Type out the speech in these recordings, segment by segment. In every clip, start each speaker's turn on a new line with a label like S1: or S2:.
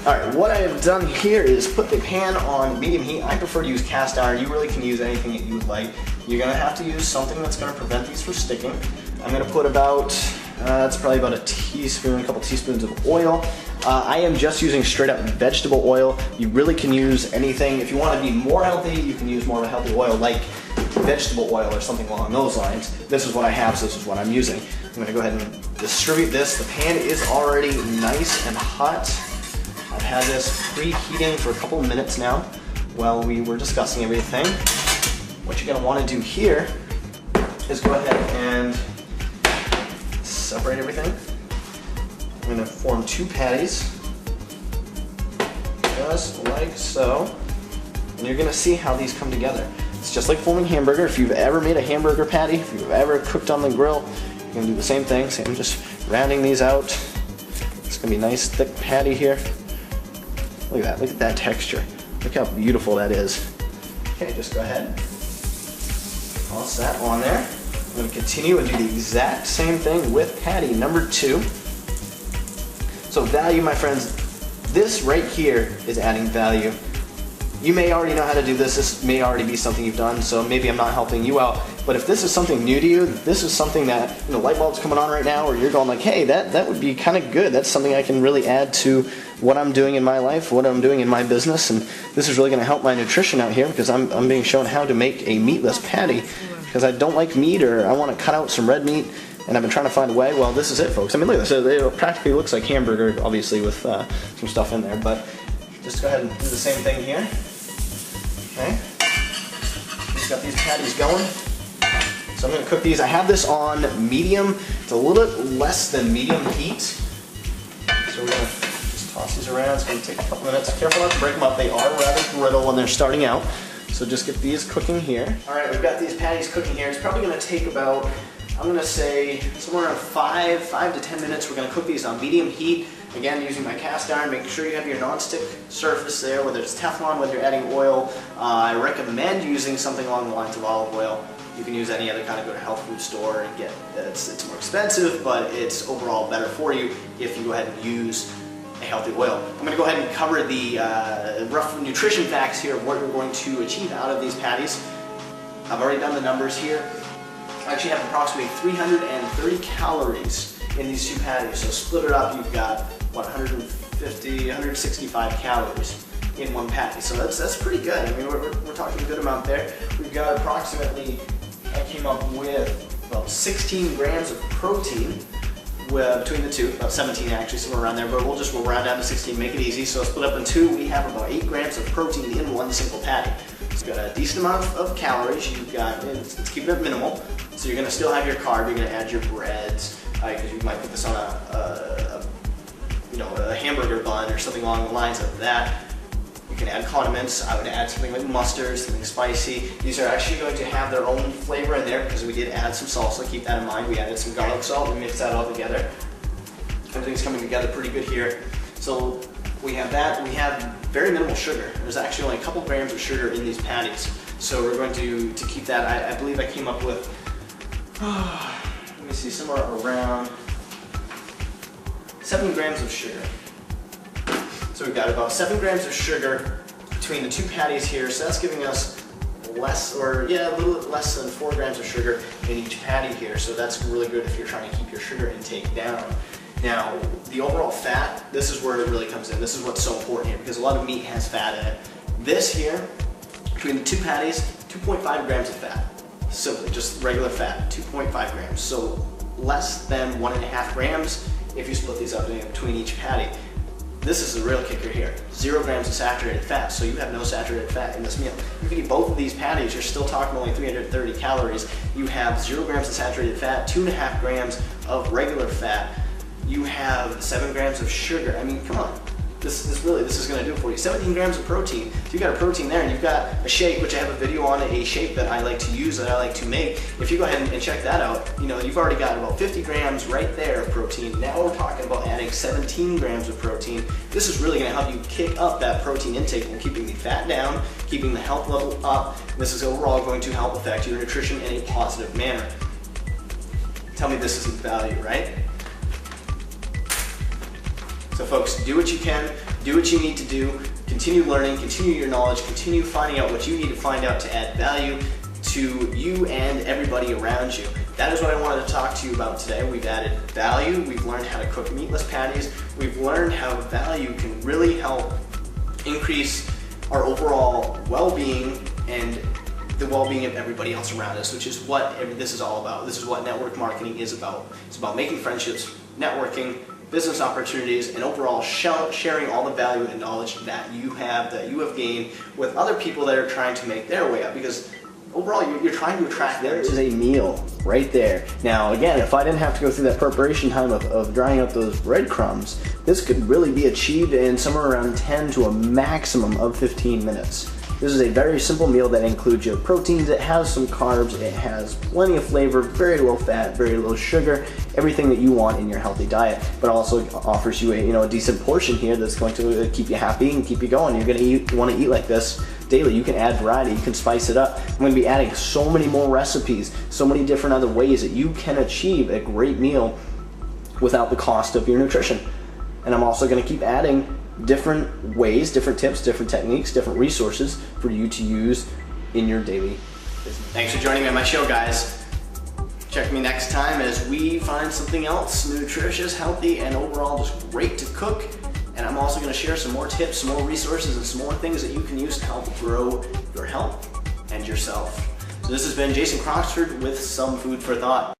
S1: Alright, what I have done here is put the pan on medium heat. I prefer to use cast iron. You really can use anything that you would like. You're going to have to use something that's going to prevent these from sticking. I'm going to put about, it's probably about a teaspoon, a couple teaspoons of oil. I am just using straight up vegetable oil. You really can use anything. If you want to be more healthy, you can use more of a healthy oil like vegetable oil or something along those lines. This is what I have, so this is what I'm using. I'm going to go ahead and distribute this. The pan is already nice and hot. I've had this preheating for a couple of minutes now while we were discussing everything. What you're going to want to do here is go ahead and separate everything. I'm going to form 2 patties, just like so. And you're going to see how these come together. It's just like forming hamburger. If you've ever made a hamburger patty, if you've ever cooked on the grill, you're going to do the same thing. So I'm just rounding these out. It's going to be a nice thick patty here. Look at that, look at that texture. Look how beautiful that is. Okay, just go ahead. Toss that on there. I'm going to continue and do the exact same thing with patty number 2. So value, my friends, this right here is adding value. You may already know how to do this. This may already be something you've done, so maybe I'm not helping you out. But if this is something new to you, this is something that, you know, light bulb's coming on right now, or you're going like, hey, that would be kind of good. That's something I can really add to what I'm doing in my life, what I'm doing in my business, and this is really going to help my nutrition out here because I'm being shown how to make a meatless patty because I don't like meat, or I want to cut out some red meat, and I've been trying to find a way. Well, this is it, folks. I mean, look at this. It practically looks like hamburger, obviously, with some stuff in there, but just go ahead and do the same thing here. Okay, just got these patties going. So I'm going to cook these. I have this on medium. It's a little bit less than medium heat. So we're going to just toss these around. It's going to take a couple minutes. Careful not to break them up. They are rather brittle when they're starting out. So just get these cooking here. All right, we've got these patties cooking here. It's probably going to take about, I'm going to say, somewhere around 5 to 10 minutes. We're going to cook these on medium heat. Again, using my cast iron, making sure you have your non-stick surface there, whether it's Teflon, whether you're adding oil. I recommend using something along the lines of olive oil. You can use any other kind of go to health food store and get, it's more expensive, but it's overall better for you if you go ahead and use a healthy oil. I'm going to go ahead and cover the rough nutrition facts here of what you're going to achieve out of these patties. I've already done the numbers here. I actually have approximately 330 calories in these 2 patties, so split it up, you've got, what, 150, 165 calories in 1 patty. So that's pretty good. I mean, we're talking a good amount there. We've got approximately, I came up with about 16 grams of protein between the 2, about 17 actually, somewhere around there, but we'll round down to 16, make it easy. So split up in 2, we have about 8 grams of protein in 1 single patty. So you've got a decent amount of calories. You've got, it's keeping it minimal. So you're going to still have your carb, you're going to add your breads, because you might put this on a hamburger bun or something along the lines of that. You can add condiments. I would add something like mustard, something spicy. These are actually going to have their own flavor in there because we did add some salsa. Keep that in mind. We added some garlic salt. We mixed that all together. Everything's coming together pretty good here. So we have that. We have very minimal sugar. There's actually only a couple grams of sugar in these patties. So we're going to keep that. I believe I came up with, let me see, somewhere around 7 grams of sugar. So we've got about 7 grams of sugar between the 2 patties here, so that's giving us a little less than 4 grams of sugar in each patty here, so that's really good if you're trying to keep your sugar intake down. Now, the overall fat, this is where it really comes in. This is what's so important here, because a lot of meat has fat in it. This here, between the 2 patties, 2.5 grams of fat. Simply, just regular fat, 2.5 grams. So less than 1.5 grams if you split these up between each patty. This is the real kicker here. 0 grams of saturated fat, so you have no saturated fat in this meal. If you eat both of these patties, you're still talking only 330 calories. You have 0 grams of saturated fat, 2.5 grams of regular fat. You have 7 grams of sugar. I mean, come on. This is going to do it for you. 17 grams of protein. So you've got a protein there, and you've got a shake, which I have a video on, a shake that I like to use, that I like to make. If you go ahead and check that out, you know, you've already got about 50 grams right there of protein. Now we're talking about adding 17 grams of protein. This is really going to help you kick up that protein intake while keeping the fat down, keeping the health level up. This is overall going to help affect your nutrition in a positive manner. Tell me this isn't value, right? So folks, do what you can, do what you need to do, continue learning, continue your knowledge, continue finding out what you need to find out to add value to you and everybody around you. That is what I wanted to talk to you about today. We've added value, we've learned how to cook meatless patties, we've learned how value can really help increase our overall well-being and the well-being of everybody else around us, which is what this is all about. This is what network marketing is about. It's about making friendships, networking, business opportunities, and overall sharing all the value and knowledge that you have gained with other people that are trying to make their way up, because overall you're trying to attract them. There is a meal right there. Now again, if I didn't have to go through that preparation time of drying up those breadcrumbs, this could really be achieved in somewhere around 10 to a maximum of 15 minutes. This is a very simple meal that includes your proteins, it has some carbs, it has plenty of flavor, very low fat, very low sugar, everything that you want in your healthy diet, but also offers you a decent portion here that's going to keep you happy and keep you going. You're going to want to eat like this daily. You can add variety, you can spice it up. I'm going to be adding so many more recipes, so many different other ways that you can achieve a great meal without the cost of your nutrition. And I'm also going to keep adding different ways, different tips, different techniques, different resources for you to use in your daily business. Thanks for joining me on my show, guys. Check me next time as we find something else nutritious, healthy, and overall just great to cook. And I'm also going to share some more tips, some more resources, and some more things that you can use to help grow your health and yourself. So this has been Jason Croxford with some food for thought.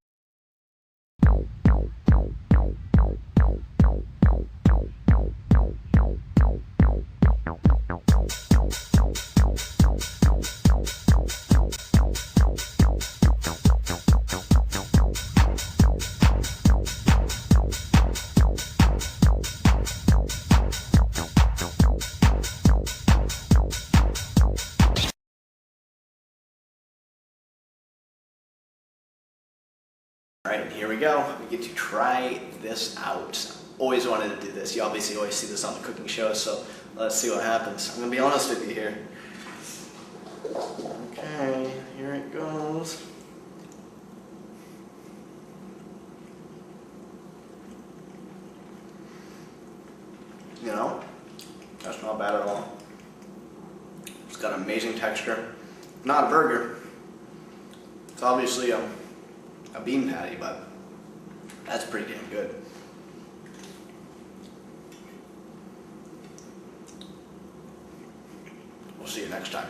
S1: Alright, here we go. We get to try this out. Always wanted to do this. You obviously always see this on the cooking shows, so let's see what happens. I'm going to be honest with you here. Okay, here it goes. You know, that's not bad at all. It's got amazing texture. Not a burger. It's obviously a bean patty, but that's pretty damn good. We'll see you next time.